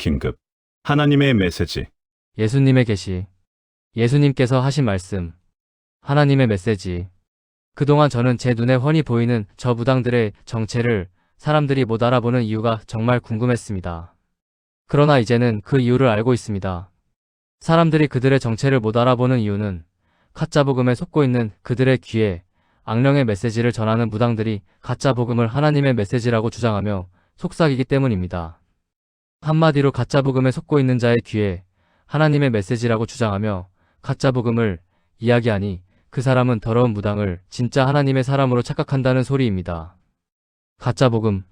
긴급. 하나님의 메시지. 예수님의 계시. 예수님께서 하신 말씀. 하나님의 메시지. 그동안 저는 제 눈에 훤히 보이는 저 무당들의 정체를 사람들이 못 알아보는 이유가 정말 궁금했습니다. 그러나 이제는 그 이유를 알고 있습니다. 사람들이 그들의 정체를 못 알아보는 이유는 가짜 복음에 속고 있는 그들의 귀에 악령의 메시지를 전하는 무당들이 가짜 복음을 하나님의 메시지라고 주장하며 속삭이기 때문입니다. 한마디로 가짜 복음에 속고 있는 자의 귀에 하나님의 메시지라고 주장하며 가짜 복음을 이야기하니 그 사람은 더러운 무당을 진짜 하나님의 사람으로 착각한다는 소리입니다. 가짜 복음.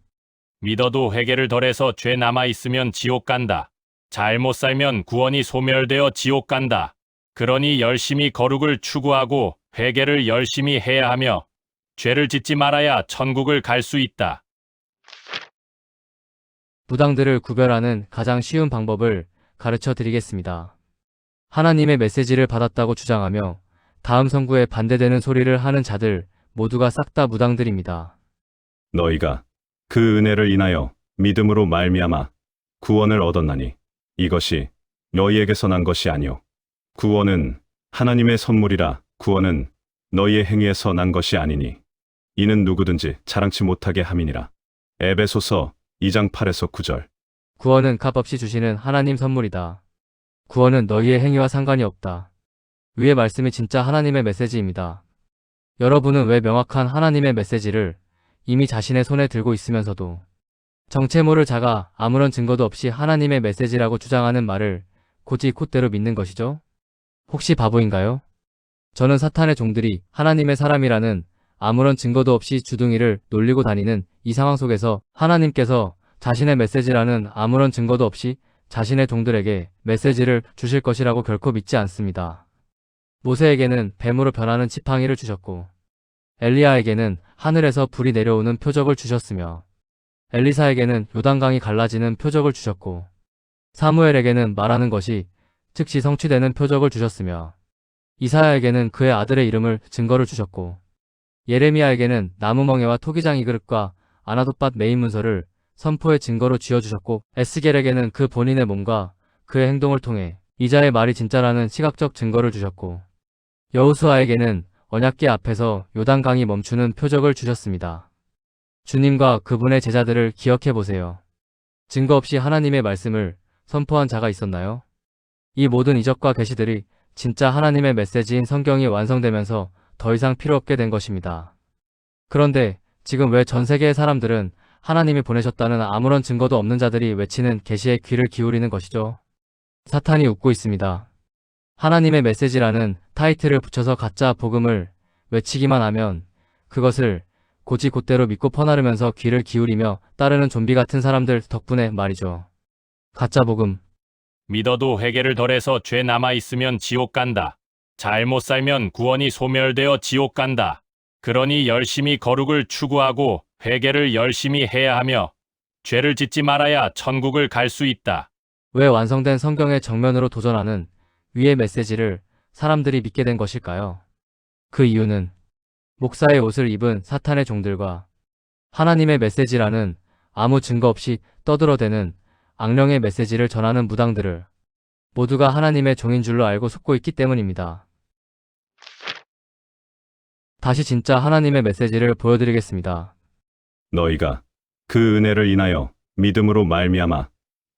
믿어도 회개를 덜해서 죄 남아있으면 지옥 간다. 잘못 살면 구원이 소멸되어 지옥 간다. 그러니 열심히 거룩을 추구하고 회개를 열심히 해야 하며 죄를 짓지 말아야 천국을 갈 수 있다. 무당들을 구별하는 가장 쉬운 방법을 가르쳐 드리겠습니다. 하나님의 메시지를 받았다고 주장하며 다음 성구에 반대되는 소리를 하는 자들 모두가 싹 다 무당들입니다. 너희가 그 은혜를 인하여 믿음으로 말미암아 구원을 얻었나니 이것이 너희에게서 난 것이 아니요 구원은 하나님의 선물이라. 구원은 너희의 행위에서 난 것이 아니니 이는 누구든지 자랑치 못하게 함이니라. 에베소서 2장 8에서 9절. 구원은 값없이 주시는 하나님 선물이다. 구원은 너희의 행위와 상관이 없다. 위의 말씀이 진짜 하나님의 메시지입니다. 여러분은 왜 명확한 하나님의 메시지를 이미 자신의 손에 들고 있으면서도 정체 모를 자가 아무런 증거도 없이 하나님의 메시지라고 주장하는 말을 곧이 콧대로 믿는 것이죠? 혹시 바보인가요? 저는 사탄의 종들이 하나님의 사람이라는 아무런 증거도 없이 주둥이를 놀리고 다니는 이 상황 속에서 하나님께서 자신의 메시지라는 아무런 증거도 없이 자신의 종들에게 메시지를 주실 것이라고 결코 믿지 않습니다. 모세에게는 뱀으로 변하는 지팡이를 주셨고 엘리야에게는 하늘에서 불이 내려오는 표적을 주셨으며 엘리사에게는 요단강이 갈라지는 표적을 주셨고 사무엘에게는 말하는 것이 즉시 성취되는 표적을 주셨으며 이사야에게는 그의 아들의 이름을 증거를 주셨고 예레미야에게는 나무멍에와 토기장이 그릇과 아나돗밭 메인 문서를 선포의 증거로 쥐어주셨고 에스겔에게는 그 본인의 몸과 그의 행동을 통해 이자의 말이 진짜라는 시각적 증거를 주셨고 여호수아에게는 언약궤 앞에서 요단강이 멈추는 표적을 주셨습니다. 주님과 그분의 제자들을 기억해 보세요. 증거 없이 하나님의 말씀을 선포한 자가 있었나요? 이 모든 이적과 계시들이 진짜 하나님의 메시지인 성경이 완성되면서 더 이상 필요 없게 된 것입니다. 그런데 지금 왜 전 세계의 사람들은 하나님이 보내셨다는 아무런 증거도 없는 자들이 외치는 계시에 귀를 기울이는 것이죠? 사탄이 웃고 있습니다. 하나님의 메시지라는 타이틀을 붙여서 가짜 복음을 외치기만 하면 그것을 곧이곧대로 믿고 퍼나르면서 귀를 기울이며 따르는 좀비 같은 사람들 덕분에 말이죠. 가짜 복음. 믿어도 회개를 덜해서 죄 남아있으면 지옥 간다. 잘못 살면 구원이 소멸되어 지옥 간다. 그러니 열심히 거룩을 추구하고 회개를 열심히 해야 하며 죄를 짓지 말아야 천국을 갈 수 있다. 왜 완성된 성경의 정면으로 도전하는 위의 메시지를 사람들이 믿게 된 것일까요? 그 이유는 목사의 옷을 입은 사탄의 종들과 하나님의 메시지라는 아무 증거 없이 떠들어대는 악령의 메시지를 전하는 무당들을 모두가 하나님의 종인 줄로 알고 속고 있기 때문입니다. 다시 진짜 하나님의 메시지를 보여드리겠습니다. 너희가 그 은혜를 인하여 믿음으로 말미암아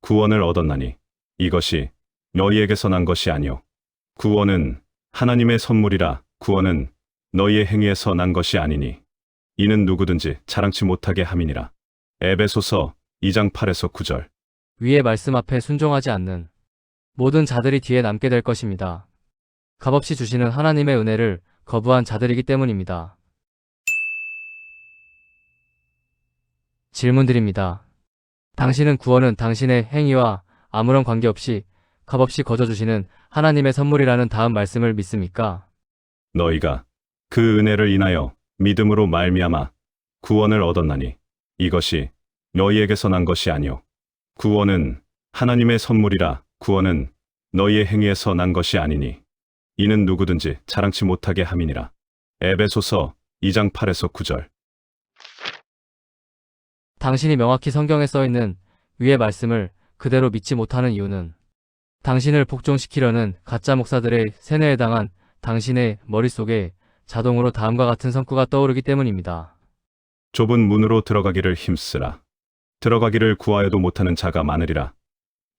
구원을 얻었나니 이것이 너희에게서 난 것이 아니요 구원은 하나님의 선물이라. 구원은 너희의 행위에서 난 것이 아니니 이는 누구든지 자랑치 못하게 함이니라. 에베소서 2장 8에서 9절. 위의 말씀 앞에 순종하지 않는 모든 자들이 뒤에 남게 될 것입니다. 값없이 주시는 하나님의 은혜를 거부한 자들이기 때문입니다. 질문 드립니다. 당신은 구원은 당신의 행위와 아무런 관계없이 값없이 거저주시는 하나님의 선물이라는 다음 말씀을 믿습니까? 너희가 그 은혜를 인하여 믿음으로 말미암아 구원을 얻었나니 이것이 너희에게서 난 것이 아니요 구원은 하나님의 선물이라. 구원은 너희의 행위에서 난 것이 아니니 이는 누구든지 자랑치 못하게 함이니라. 에베소서 2장 8에서 9절. 당신이 명확히 성경에 써있는 위의 말씀을 그대로 믿지 못하는 이유는 당신을 복종시키려는 가짜 목사들의 세뇌에 당한 당신의 머릿속에 자동으로 다음과 같은 성구가 떠오르기 때문입니다. 좁은 문으로 들어가기를 힘쓰라. 들어가기를 구하여도 못하는 자가 많으리라.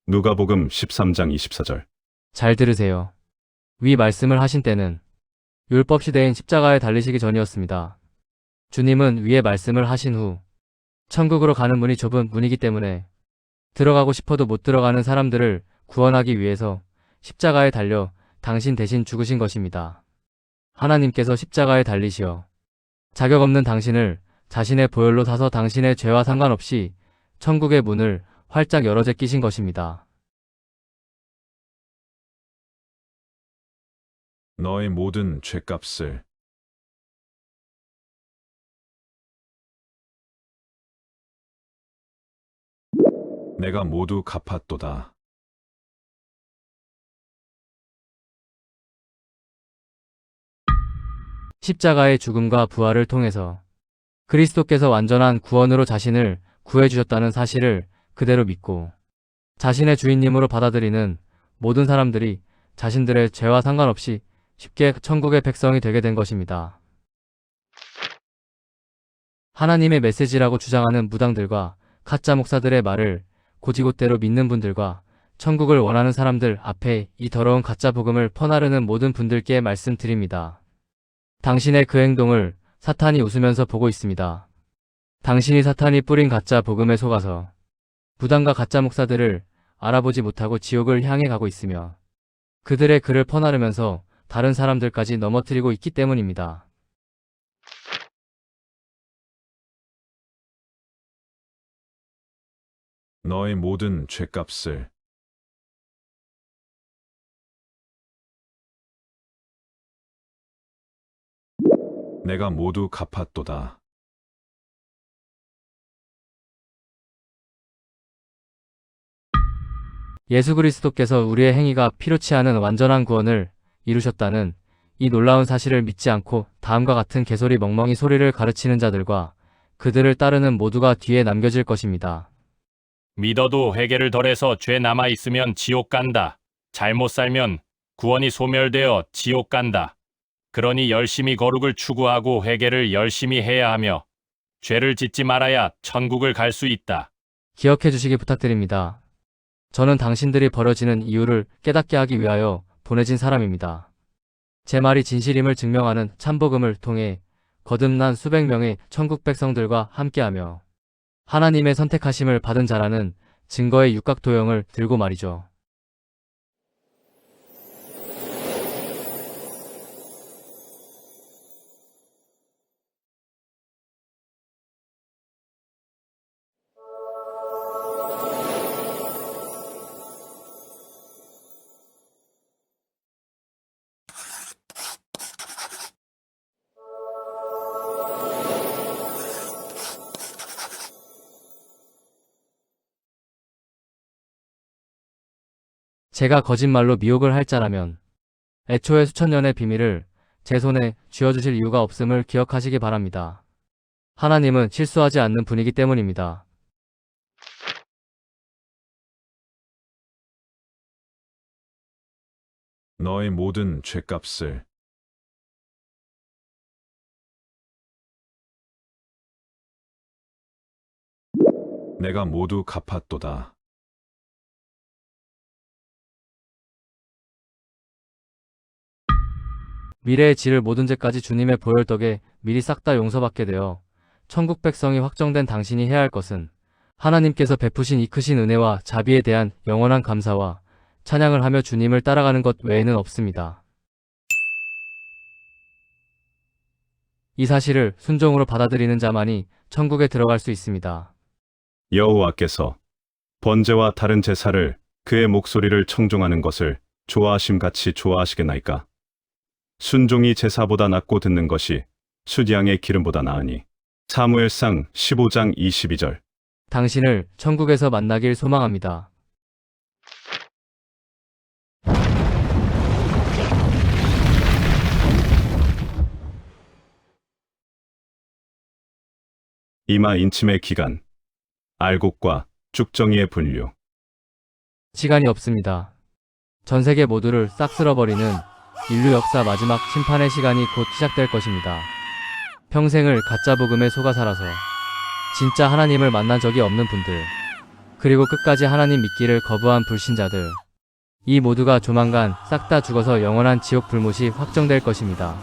누가복음 13장 24절. 잘 들으세요. 위 말씀을 하신 때는 율법 시대인 십자가에 달리시기 전이었습니다. 주님은 위의 말씀을 하신 후 천국으로 가는 문이 좁은 문이기 때문에 들어가고 싶어도 못 들어가는 사람들을 구원하기 위해서 십자가에 달려 당신 대신 죽으신 것입니다. 하나님께서 십자가에 달리시어 자격 없는 당신을 자신의 보혈로 사서 당신의 죄와 상관없이 천국의 문을 활짝 열어 제끼신 것입니다. 너의 모든 죄값을 내가 모두 갚았도다. 십자가의 죽음과 부활을 통해서 그리스도께서 완전한 구원으로 자신을 구해주셨다는 사실을 그대로 믿고 자신의 주인님으로 받아들이는 모든 사람들이 자신들의 죄와 상관없이 쉽게 천국의 백성이 되게 된 것입니다. 하나님의 메시지라고 주장하는 무당들과 가짜 목사들의 말을 고지곳대로 믿는 분들과 천국을 원하는 사람들 앞에 이 더러운 가짜 복음을 퍼나르는 모든 분들께 말씀드립니다. 당신의 그 행동을 사탄이 웃으면서 보고 있습니다. 당신이 사탄이 뿌린 가짜 복음에 속아서 무당과 가짜 목사들을 알아보지 못하고 지옥을 향해 가고 있으며 그들의 글을 퍼나르면서 다른 사람들까지 넘어뜨리고 있기 때문입니다. 너의 모든 죄값을 내가 모두 갚았도다. 예수 그리스도께서 우리의 행위가 필요치 않은 완전한 구원을 이루셨다는 이 놀라운 사실을 믿지 않고 다음과 같은 개소리 멍멍이 소리를 가르치는 자들과 그들을 따르는 모두가 뒤에 남겨질 것입니다. 믿어도 회개를 덜해서 죄 남아 있으면 지옥 간다. 잘못 살면 구원이 소멸되어 지옥 간다. 그러니 열심히 거룩을 추구하고 회개를 열심히 해야 하며 죄를 짓지 말아야 천국을 갈 수 있다. 기억해 주시기 부탁드립니다. 저는 당신들이 버려지는 이유를 깨닫게 하기 위하여 보내진 사람입니다. 제 말이 진실임을 증명하는 참복음을 통해 거듭난 수백 명의 천국 백성들과 함께하며 하나님의 선택하심을 받은 자라는 증거의 육각도형을 들고 말이죠. 제가 거짓말로 미혹을 할 자라면 애초에 수천 년의 비밀을 제 손에 쥐어주실 이유가 없음을 기억하시기 바랍니다. 하나님은 실수하지 않는 분이기 때문입니다. 너의 모든 죄값을 내가 모두 갚았도다. 미래에 지를 모든 죄까지 주님의 보혈 덕에 미리 싹 다 용서받게 되어 천국 백성이 확정된 당신이 해야 할 것은 하나님께서 베푸신 이 크신 은혜와 자비에 대한 영원한 감사와 찬양을 하며 주님을 따라가는 것 외에는 없습니다. 이 사실을 순종으로 받아들이는 자만이 천국에 들어갈 수 있습니다. 여호와께서 번제와 다른 제사를 그의 목소리를 청종하는 것을 좋아하심같이 좋아하시겠나이까? 순종이 제사보다 낫고 듣는 것이 숫양의 기름보다 나으니. 사무엘상 15장 22절. 당신을 천국에서 만나길 소망합니다. 이마 인침의 기간, 알곡과 쭉정이의 분류. 시간이 없습니다. 전 세계 모두를 싹 쓸어버리는 인류 역사 마지막 심판의 시간이 곧 시작될 것입니다. 평생을 가짜 복음에 속아 살아서 진짜 하나님을 만난 적이 없는 분들, 그리고 끝까지 하나님 믿기를 거부한 불신자들, 이 모두가 조만간 싹 다 죽어서 영원한 지옥 불못이 확정될 것입니다.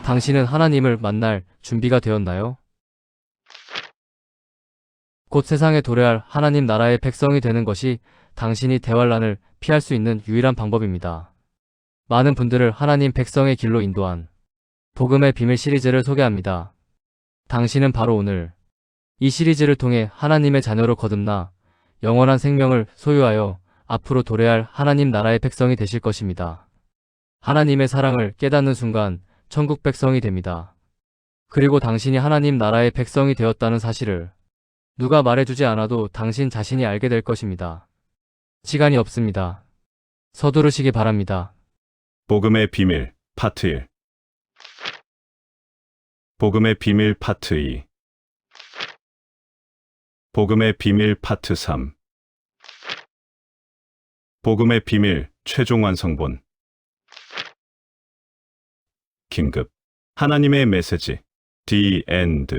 당신은 하나님을 만날 준비가 되었나요? 곧 세상에 도래할 하나님 나라의 백성이 되는 것이 당신이 대환란을 피할 수 있는 유일한 방법입니다. 많은 분들을 하나님 백성의 길로 인도한 복음의 비밀 시리즈를 소개합니다. 당신은 바로 오늘 이 시리즈를 통해 하나님의 자녀로 거듭나 영원한 생명을 소유하여 앞으로 도래할 하나님 나라의 백성이 되실 것입니다. 하나님의 사랑을 깨닫는 순간 천국 백성이 됩니다. 그리고 당신이 하나님 나라의 백성이 되었다는 사실을 누가 말해주지 않아도 당신 자신이 알게 될 것입니다. 시간이 없습니다. 서두르시기 바랍니다. 복음의 비밀 파트 1. 복음의 비밀 파트 2. 복음의 비밀 파트 3. 복음의 비밀 최종 완성본. 긴급 하나님의 메시지 The End.